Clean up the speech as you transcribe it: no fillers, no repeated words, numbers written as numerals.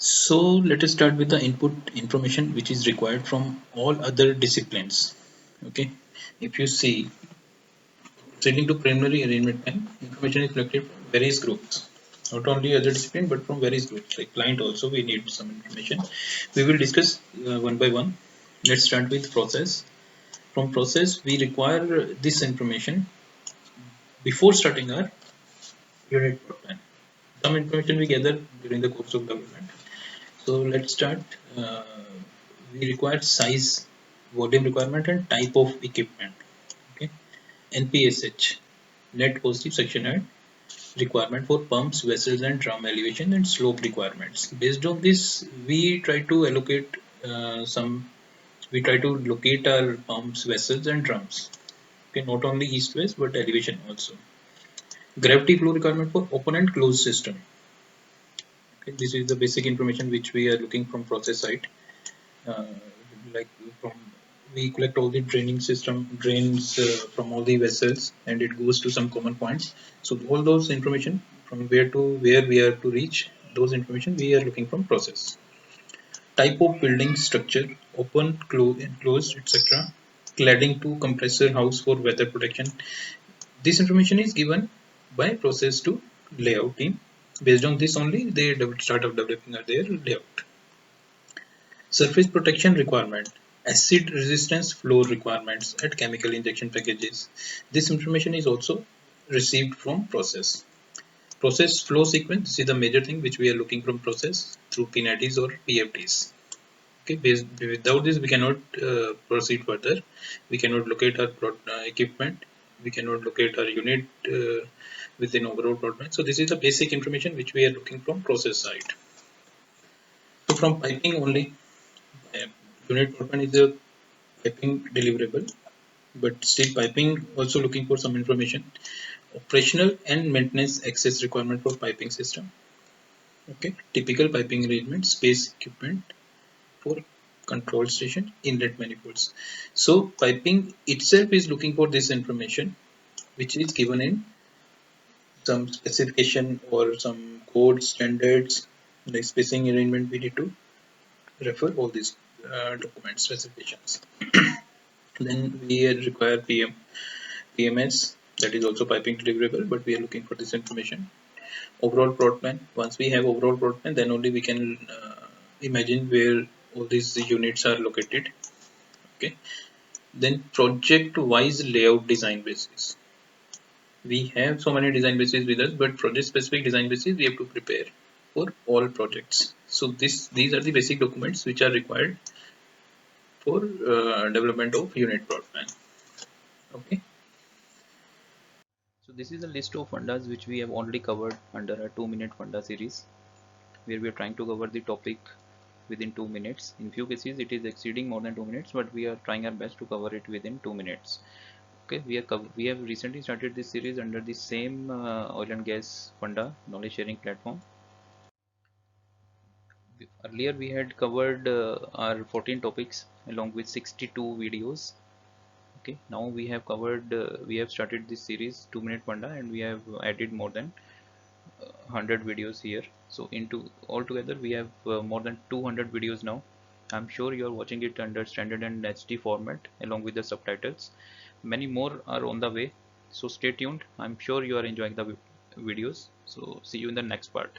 So let us start with the input information which is required from all other disciplines. Okay, if you see, proceeding to preliminary arrangement time, information is collected from various groups, not only other discipline but from various groups. Like client also, we need some information. We will discuss one by one. Let's start with process. From process, we require this information before starting our unit plan. Some information we gather during the course of development. So let's start. Uh, we require size, volume requirement, and type of equipment. Okay. NPSH, net positive section height requirement for pumps, vessels, and drum elevation and slope requirements. Based on this, we try to allocate some. We try to locate our pumps, vessels, and drums. Okay, not only east-west but elevation also. Gravity flow requirement for open and closed system. Okay, this is the basic information which we are looking from process side. Uh, like from we collect all the draining system drains from all the vessels and it goes to some common points. So all those information from where to where we are to reach, those information we are looking from process. Type of building structure, open, enclosed, etc. Cladding to compressor house for weather protection. This information is given by process to layout team. Based on this only, they start of developing their layout. Surface protection requirement, acid resistance flow requirements at chemical injection packages. This information is also received from process. Process flow sequence, this is the major thing which we are looking from process through kinetics or PFDs. Okay, without this we cannot proceed further. We cannot locate our equipment. We cannot locate our unit within overall plot plan. So this is the basic information which we are looking from process side. So from piping only, uh, unit plot plan is a piping deliverable, but still piping also looking for some information. Operational and maintenance access requirement for piping system. Okay, typical piping arrangement, space equipment for control station, inlet manifolds. So piping itself is looking for this information, which is given in some specification or some code standards, like spacing arrangement. We need to refer all these document specifications. Then we require PMS, that is also piping deliverable, but we are looking for this information. Overall plot plan. Once we have overall plot plan, then only we can imagine where all these units are located. Okay. Then project wise layout design basis. We have so many design bases with us, but project specific design basis we have to prepare for all projects. So these are the basic documents which are required for development of unit plot plan. Okay. So this is a list of fundas which we have already covered under a 2-minute funda series, where we are trying to cover the topic within 2 minutes. In few cases it is exceeding more than 2 minutes, but we are trying our best to cover it within 2 minutes. Okay, we have recently started this series under the same oil and gas funda knowledge sharing platform. Earlier we had covered our 14 topics along with 62 videos. Okay, now we have covered we have started this series 2-minute funda, and we have added more than 100 videos here. So into altogether we have more than 200 videos now. I'm sure you are watching it under standard and HD format along with the subtitles. Many more are on the way, so stay tuned. I'm sure you are enjoying the videos. So see you in the next part.